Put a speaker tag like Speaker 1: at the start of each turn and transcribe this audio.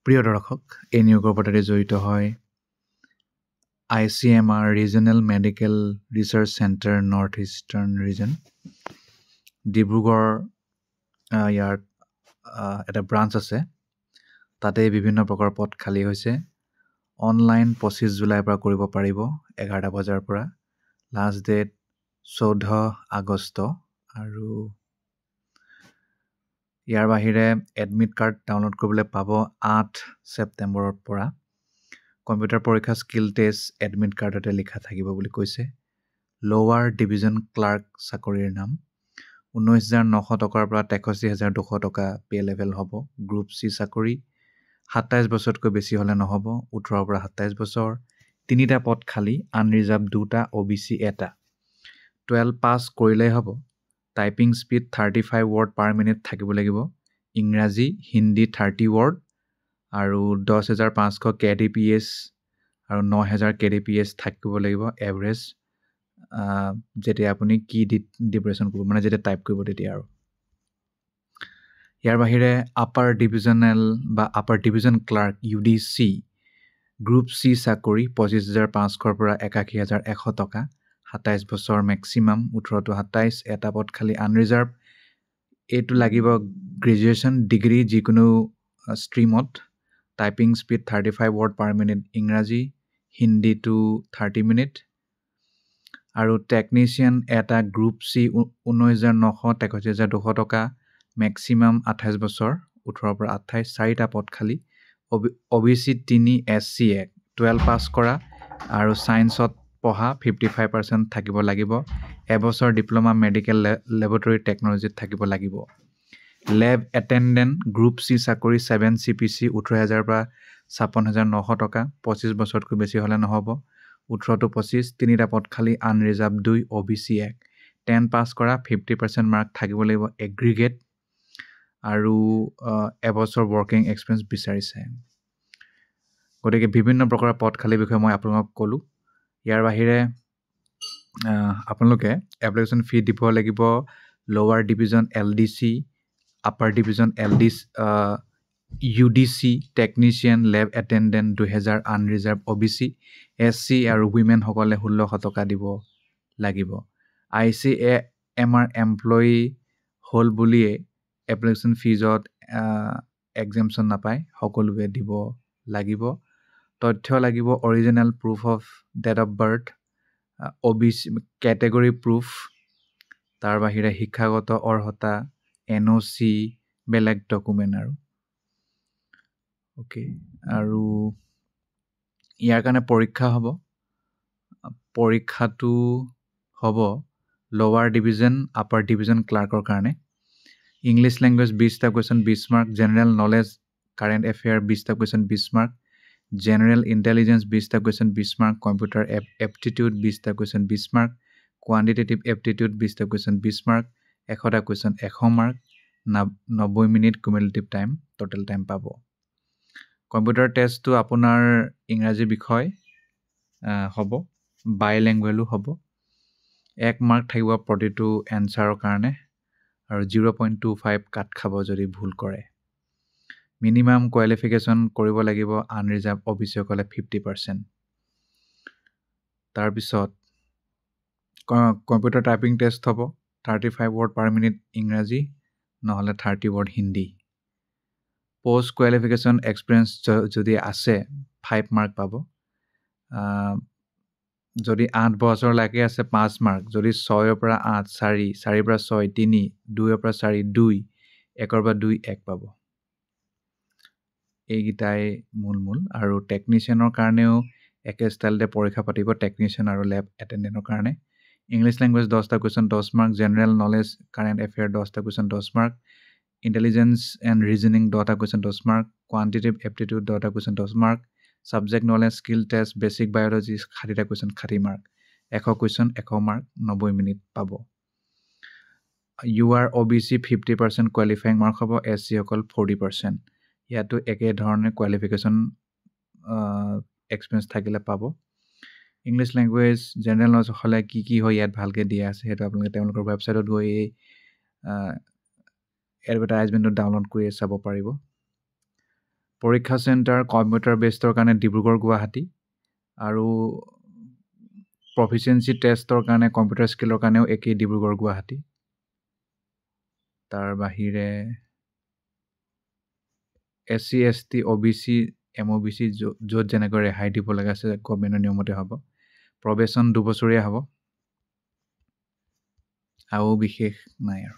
Speaker 1: প্ৰিয় দৰ্শক, এই নিয়োগৰ প্ৰতি জড়িত হয় ICMR regional medical research centre north eastern region Dibrugarh ইয়াৰ এটা ব্ৰাঞ্চ আছে। তাতে বিভিন্ন প্ৰকাৰৰ পদ খালী হৈছে। অনলাইন 25 জুলাইৰ পৰা কৰিব পাৰিব 11টা বজাৰ পৰা। Last date 14 August. আৰু ইয়াৰ বাহিৰে এডমিট কাৰ্ড ডাউনলোড কৰিবলৈ পাব 8 ছেপ্টেম্বৰৰ পৰা। কম্পিউটাৰ পৰীক্ষা স্কিল টেষ্ট এডমিট কাৰ্ডতে লিখা থাকিব বুলি কৈছে। লোৱাৰ ডিভিজন ক্লাৰ্ক চাকৰিৰ নাম 19,900 টকাৰ পৰা 63,200 টকা পে লেভেল হ'ব। গ্ৰুপ চি চাকৰি 27 বছৰতকৈ বেছি হ'লে নহ'ব। 18 পৰা 27 বছৰ। 3টা পদ খালী, আনৰিজাৰ্ভ 2টা, OBC 1টা। 12 পাছ কৰিলেই হ'ব। Typing speed 35 word per minute থাকিব লাগিব। ইংৰাজী হিন্দী 30 ৱৰ্ড আৰু 10,500 KDPS আৰু 9,000 KDPS থাকিব লাগিব। এভাৰেজ যেতিয়া আপুনি কি ডিপ্ৰেশ্যন কৰিব, মানে যেতিয়া টাইপ কৰিব তেতিয়া আৰু। ইয়াৰ বাহিৰে আপাৰ ডিভিজনেল বা upper division clerk UDC group C চাকৰি 25,500 পৰা 81,100 টকা। 27 বছৰ মেক্সিমাম। 18 to 27। 1টা পদ খালী, আনৰিজাৰ্ভ। এইটো লাগিব গ্ৰেজুৱেশ্যন ডিগ্ৰী যিকোনো ষ্ট্ৰীমত। Typing speed 35 word per minute. ইংৰাজী হিন্দী টু 30 মিনিট। আৰু টেকনিচিয়ান এটা গ্ৰুপ চি 19,900 63,200 টকা। মেক্সিমাম 28 বছৰ। 18 পৰা 28। 4টা পদ খালী। OBC 3, SC 1। 12 পাছ কৰা আৰু ছায়েন্সত পঢ়া 55% থাকিব লাগিব। এবছৰ ডিপ্ল'মা মেডিকেল লেবৰেটৰী টেকন'লজিত থাকিব লাগিব। লেব এটেণ্ডেণ্ট গ্ৰুপ চি চাকৰি 7 CPC 18,000 পৰা 56,900 টকা। 25 বছৰতকৈ বেছি হ'লে নহ'ব। 18 to 25। 3টা পদ খালী, আনৰিজাৰ্ভ 2, OBC 1। 10 পাছ কৰা 50% মাৰ্ক থাকিব লাগিব। এগ্ৰিগেট আৰু এবছৰ ৱৰ্কিং এক্সপিৰিয়েঞ্চ বিচাৰিছে। গতিকে বিভিন্ন প্ৰকাৰৰ পদ খালীৰ বিষয়ে মই আপোনালোকক ক'লোঁ। ইয়াৰ বাহিৰে আপোনালোকে এপ্লিকেশ্যন ফি দিব লাগিব। Lower division LDC, upper division UDC, technician, lab attendant 2,000, unreserved OBC, SC আৰু উইমেনসকলে 1,600 টকা দিব লাগিব। ICMR এমপ্লয়ী হ'ল বুলিয়ে এপ্লিকেশ্যন ফিজত এক্সেম্পশ্যন নাপায়, সকলোৱে দিব লাগিব। তথ্য লাগিব original proof of date of birth, OBC category proof, তাৰ বাহিৰে শিক্ষাগত অৰ্হতা, NOC, বেলেগ ডকুমেণ্ট আৰু অ'কে। আৰু ইয়াৰ কাৰণে পৰীক্ষা হ'ব। পৰীক্ষাটো হ'ব লোৱাৰ ডিভিজন আপাৰ ডিভিজন ক্লাৰ্কৰ কাৰণে। ইংলিছ লেংগুৱেজ 20টা question 20 mark. General knowledge current affair 20টা কুৱেশ্যন 20 মাৰ্ক। জেনেৰেল ইণ্টেলিজেঞ্চ 20টা কুৱেশ্যন 20 মাৰ্ক। কম্পিউটাৰ এপ্টিটিউড 20টা কুৱেশ্যন 20 মাৰ্ক। কোৱান্টিটেটিভ এপ্টিটিউড 20টা কুৱেশ্যন 20 মাৰ্ক। 100টা question 100 mark. 90 minute cumulative time, total time পাব। Computer টেষ্টটো আপোনাৰ ইংৰাজী বিষয় হ'ব, বাইলেংগুৱেলো হ'ব। 1 মাৰ্ক থাকিব প্ৰতিটো এনচাৰৰ কাৰণে আৰু 0.25 কাট খাব যদি ভুল কৰে। মিনিমাম কোৱালিফিকেশ্যন কৰিব লাগিব আনৰিজাৰ্ভ OBCসকলে 50%। তাৰপিছত কম্পিউটাৰ টাইপিং টেষ্ট হ'ব 35 ৱৰ্ড পাৰ মিনিট ইংৰাজী, নহ'লে 30 word Hindi. Post qualification experience যদি আছে 5 মাৰ্ক পাব। যদি 8 বছৰলৈকে আছে 5 মাৰ্ক। যদি 6ৰ পৰা 8 4, 4ৰ পৰা 6 3, 2ৰ পৰা 4 2, 1ৰ পৰা 2 1 পাব। এইকেইটাই মূল আৰু টেকনিচিয়ানৰ কাৰণেও একে ষ্টাইলতে পৰীক্ষা পাতিব, টেকনিচিয়ান আৰু লেব এটেণ্ডেণ্টৰ কাৰণে। ইংলিছ লেংগুৱেজ 10টা question 10 mark. General knowledge current affair 10টা question 10 mark. Intelligence and reasoning 10টা কুৱেশ্যন 10 মাৰ্ক। কোৱান্টিটেটিভ এপ্টিটিউড 10টা question 10 mark. Subject knowledge skill test basic biology 60টা question 60 mark. 100 question 100 mark, 90 minute পাব। UR OBC 50% qualifying mark হ'ব। SC অকল 40%। ইয়াতো একেধৰণে qualification experience থাকিলে পাব। ইংলিছ লেংগুৱেজ জেনেৰেল নলেজ হ'লে কি হয় ইয়াত ভালকৈ দিয়া আছে, সেইটো আপোনালোকে তেওঁলোকৰ ৱেবছাইটত গৈ এই এডভাৰটাইজমেণ্টটো ডাউনলোড কৰি চাব পাৰিব। পৰীক্ষা চেণ্টাৰ কম্পিউটাৰ বেছডৰ কাৰণে ডিব্ৰুগড় গুৱাহাটী আৰু প্ৰফিচিয়েঞ্চি টেষ্টৰ কাৰণে কম্পিউটাৰ স্কিলৰ কাৰণেও একেই ডিব্ৰুগড় গুৱাহাটী তাৰ বাহিৰে SC ST OBC MOBC য'ত যেনেকৈ ৰেহাই দিব লগা আছে গভৰ্ণমেণ্টৰ নিয়মতে হ'ব প্ৰবেশন 2 বছৰীয়া হ'ব আৰু বিশেষ নাই আৰু